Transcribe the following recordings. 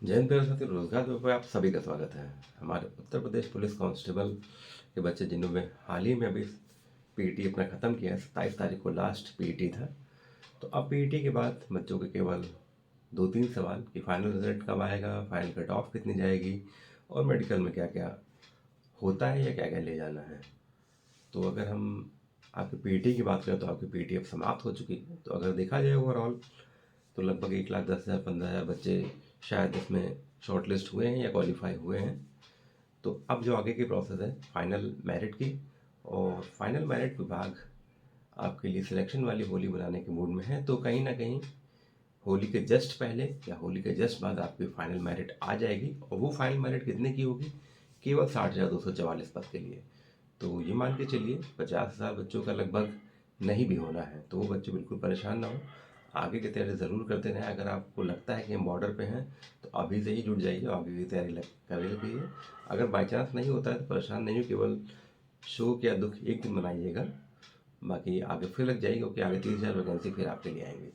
जैन प्यारे साथी, रोजगार पेपर पे आप सभी का स्वागत है। हमारे उत्तर प्रदेश पुलिस कांस्टेबल के बच्चे जिन्होंने हाल ही में अभी पीटी अपना ख़त्म किया है, 27 तारीख को लास्ट पीटी था। तो अब पीटी के बाद बच्चों के केवल 2-3 सवाल कि फाइनल रिजल्ट कब आएगा, फाइनल कट ऑफ कितनी जाएगी और मेडिकल में क्या क्या होता है या क्या क्या ले जाना है। तो अगर हम आपकी पीटी की बात करें तो आपकी पीटी अब समाप्त हो चुकी है। तो अगर देखा जाए ओवरऑल तो लगभग 1,10,000 15,000 बच्चे शायद इसमें शॉर्ट लिस्ट हुए हैं या क्वालिफाई हुए हैं। तो अब जो आगे की प्रोसेस है फाइनल मेरिट की, और फाइनल मेरिट विभाग आपके लिए सिलेक्शन वाली होली बनाने के मूड में है। तो कहीं ना कहीं होली के जस्ट पहले या होली के जस्ट बाद आपकी फाइनल मेरिट आ जाएगी, और वो फाइनल मेरिट कितने की होगी? केवल 60,244 पद के लिए। तो ये मान के चलिए 50,000 बच्चों का लगभग नहीं भी होना है। तो वो बच्चे बिल्कुल परेशान ना हो, आगे की तैयारी ज़रूर करते रहें। अगर आपको लगता है कि हम बॉर्डर पे हैं तो अभी से ही जुट जाइए और आगे की तैयारी कर लगिए। अगर बाई चांस नहीं होता है तो परेशान नहीं हो, केवल शोक या दुख एक दिन मनाइएगा, बाकी आगे फिर लग जाएगी, क्योंकि आगे 30,000 वैकेंसी फिर आपके लिए आएंगी।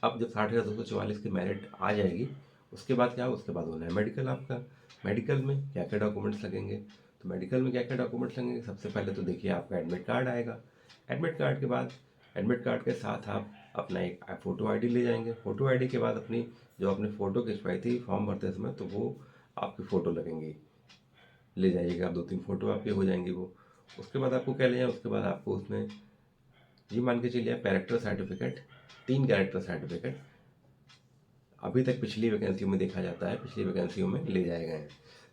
अब जब 60,244 की मेरिट आ जाएगी, उसके बाद क्या? उसके बाद होना है मेडिकल आपका। मेडिकल में क्या क्या डॉक्यूमेंट्स लगेंगे? तो मेडिकल में क्या क्या डॉक्यूमेंट्स लगेंगे, सबसे पहले तो देखिए आपका एडमिट कार्ड आएगा। एडमिट कार्ड के बाद एडमिट कार्ड के साथ आप अपना एक फ़ोटो आईडी ले जाएंगे। फ़ोटो आईडी के बाद अपनी जो आपने फ़ोटो खिंचवाई थी फॉर्म भरते समय, तो वो आपकी फ़ोटो लगेंगी, ले जाइएगा आप। 2-3 फ़ोटो आपकी हो जाएंगी वो। उसके बाद आपको क्या ले जाए? उसके बाद आपको उसमें ये मान के चलिए कैरेक्टर सर्टिफिकेट, 3 कैरेक्टर सर्टिफिकेट अभी तक पिछली वैकेंसियों में देखा जाता है, पिछली वैकेंसियों में ले जाए गए हैं।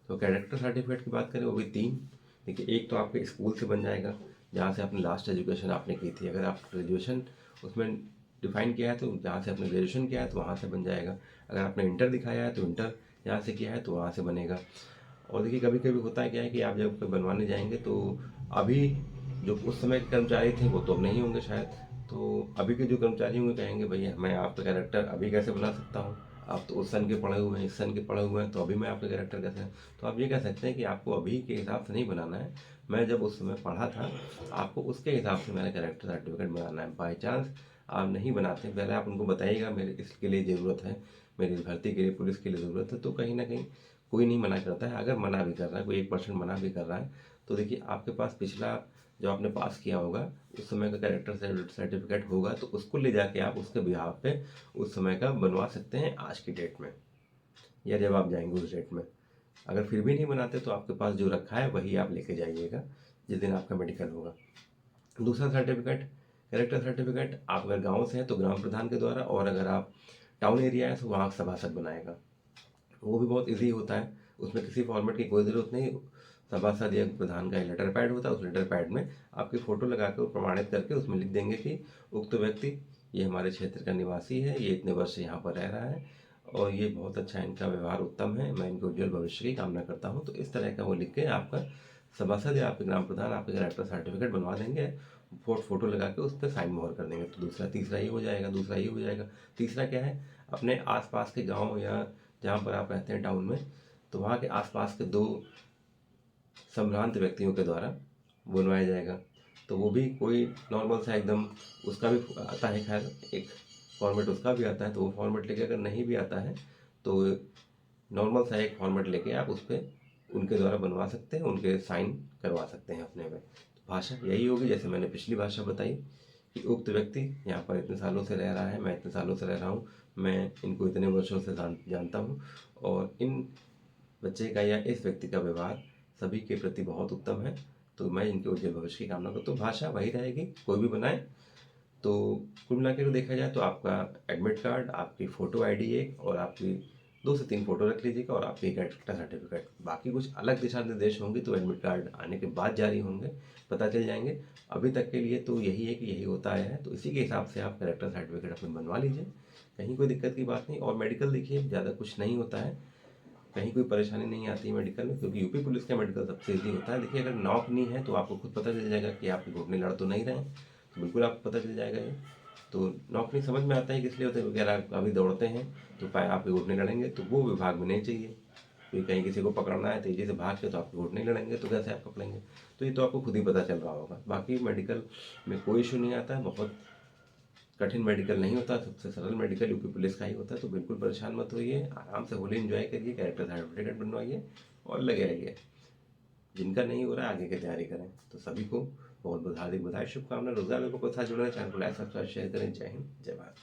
तो कैरेक्टर सर्टिफिकेट की बात करें वो भी 3। देखिए, एक तो आपके स्कूल से बन जाएगा जहाँ से आपने लास्ट एजुकेशन आपने की थी। अगर आप ग्रेजुएशन उसमें डिफाइन किया है तो जहाँ से आपने ग्रेजुएशन किया है तो वहाँ से बन जाएगा। अगर आपने इंटर दिखाया है तो इंटर जहाँ से किया है तो वहाँ से बनेगा। और देखिए, कभी कभी होता है क्या है कि आप जब कोई बनवाने जाएंगे तो अभी जो उस समय के कर्मचारी थे वो तो अब नहीं होंगे शायद। तो अभी के जो कर्मचारी होंगे कहेंगे भैया मैं आपका कैरेक्टर अभी कैसे बना सकता हूँ, आप तो उस सन के पढ़े हुए हैं, इस सन के पढ़े हुए हैं, तो अभी मैं आपका कैरेक्टर कैसे? तो आप ये कह सकते हैं कि आपको अभी के हिसाब से नहीं बनाना है, मैं जब उस समय पढ़ा था आपको उसके हिसाब से मेरा कैरेक्टर सर्टिफिकेट बनाना है। बाई चांस आप नहीं बनाते, पहले आप उनको बताइएगा मेरे इसके लिए ज़रूरत है, मेरी भर्ती के लिए, पुलिस के लिए ज़रूरत है। तो कहीं ना कहीं कोई नहीं मना करता है। अगर मना भी कर रहा है, कोई 1% मना भी कर रहा है, तो देखिए आपके पास पिछला जो आपने पास किया होगा उस समय का कैरेक्टर सर्टिफिकेट होगा, तो उसको ले जाके आप उसके बिहाफ पे उस समय का बनवा सकते हैं आज की डेट में, या जब आप जाएंगे उस डेट में। अगर फिर भी नहीं बनाते तो आपके पास जो रखा है वही आप लेके जाइएगा जिस दिन आपका मेडिकल होगा। दूसरा सर्टिफिकेट, कैरेक्टर सर्टिफिकेट, आप अगर गाँव से हैं तो ग्राम प्रधान के द्वारा, और अगर आप टाउन एरिया है तो वहाँ सभासद बनाएगा। वो भी बहुत इजी होता है, उसमें किसी फॉर्मेट की कोई ज़रूरत नहीं। सभासद या प्रधान का लेटर पैड होता है, उस लेटर पैड में आपकी फ़ोटो लगा कर प्रमाणित करके उसमें लिख देंगे कि उक्त व्यक्ति ये हमारे क्षेत्र का निवासी है, ये इतने वर्ष से यहाँ पर रह रहा है और ये बहुत अच्छा, इनका व्यवहार उत्तम है, मैं इनके उज्जवल भविष्य की कामना करता हूँ। तो इस तरह का वो लिख के आपका सभासद या आपके ग्राम प्रधान आपके कैरेक्टर सर्टिफिकेट बनवा देंगे, फोटो लगा के उस पर साइन मोहर कर देंगे। तो दूसरा तीसरा ये हो जाएगा, दूसरा ये हो जाएगा। तीसरा क्या है? अपने आसपास के गांव या जहाँ पर आप रहते हैं टाउन में, तो वहाँ के आसपास के 2 संभ्रांत व्यक्तियों के द्वारा बनवाया जाएगा। तो वो भी कोई नॉर्मल सा एकदम, उसका भी आता है खैर एक फॉर्मेट, उसका भी आता है। तो वो फॉर्मेट लेके अगर नहीं भी आता है तो नॉर्मल सा एक फॉर्मेट लेके आप उस पर उनके द्वारा बनवा सकते हैं, उनके साइन करवा सकते हैं अपने में। तो भाषा यही होगी जैसे मैंने पिछली भाषा बताई कि उक्त व्यक्ति यहाँ पर इतने सालों से रह रहा है, मैं इतने सालों से रह रहा हूँ, मैं इनको इतने वर्षों से जानता हूँ, और इन बच्चे का या इस व्यक्ति का व्यवहार सभी के प्रति बहुत उत्तम है, तो मैं इनके उज्जवल भविष्य की कामना करता हूँ। तो भाषा वही रहेगी, कोई भी बनाए। तो कुल मिला के देखा जाए तो आपका एडमिट कार्ड, आपकी फ़ोटो आईडी एक, और आपकी 2 से 3 फ़ोटो रख लीजिएगा, और आपकी कैरेक्टर सर्टिफिकेट। बाकी कुछ अलग दिशा निर्देश होंगे तो एडमिट कार्ड आने के बाद जारी होंगे, पता चल जाएंगे। अभी तक के लिए तो यही है कि यही होता आया है, तो इसी के हिसाब से आप कैरेक्टर सर्टिफिकेट अपने बनवा लीजिए, कहीं कोई दिक्कत की बात नहीं। और मेडिकल देखिए ज़्यादा कुछ नहीं होता है, कहीं कोई परेशानी नहीं आती है मेडिकल में, क्योंकि यूपी पुलिस का मेडिकल सबसे ईजी होता है। देखिए, अगर नॉक नहीं है तो आपको खुद पता चल जाएगा कि आप घुटने लड़ तो नहीं रहे हैं, तो बिल्कुल आपको पता चल जाएगा ये। तो नौकरी समझ में आता है किस लिए होता है, क्योंकि अगर आप अभी दौड़ते हैं तो पाए आपके घुटने लड़ेंगे, तो वो विभाग में नहीं चाहिए। क्योंकि कहीं किसी को पकड़ना है तेजी से भाग के, तो आपके घुटने लड़ेंगे, तो कैसे आप पकड़ेंगे? तो ये तो आपको खुद ही पता चल रहा होगा। बाकी मेडिकल में कोई इशू नहीं आता है, बहुत कठिन मेडिकल नहीं होता, सबसे सरल मेडिकल यूपी पुलिस का ही होता है। तो बिल्कुल परेशान मत होइए, आराम से होली एंजॉय करिए, कैरेक्टर सर्टिफिकेट बनवाइए और लगे रहिए। जिनका नहीं हो रहा है आगे की तैयारी करें। तो सभी को बहुत बहुत हार्दिक बधाई, शुभकामनाएं। रोजगार लोगों को साथ जुड़ना, चैनल को लाइक सब्सक्राइब शेयर करें। जय हिंद, जय भारत।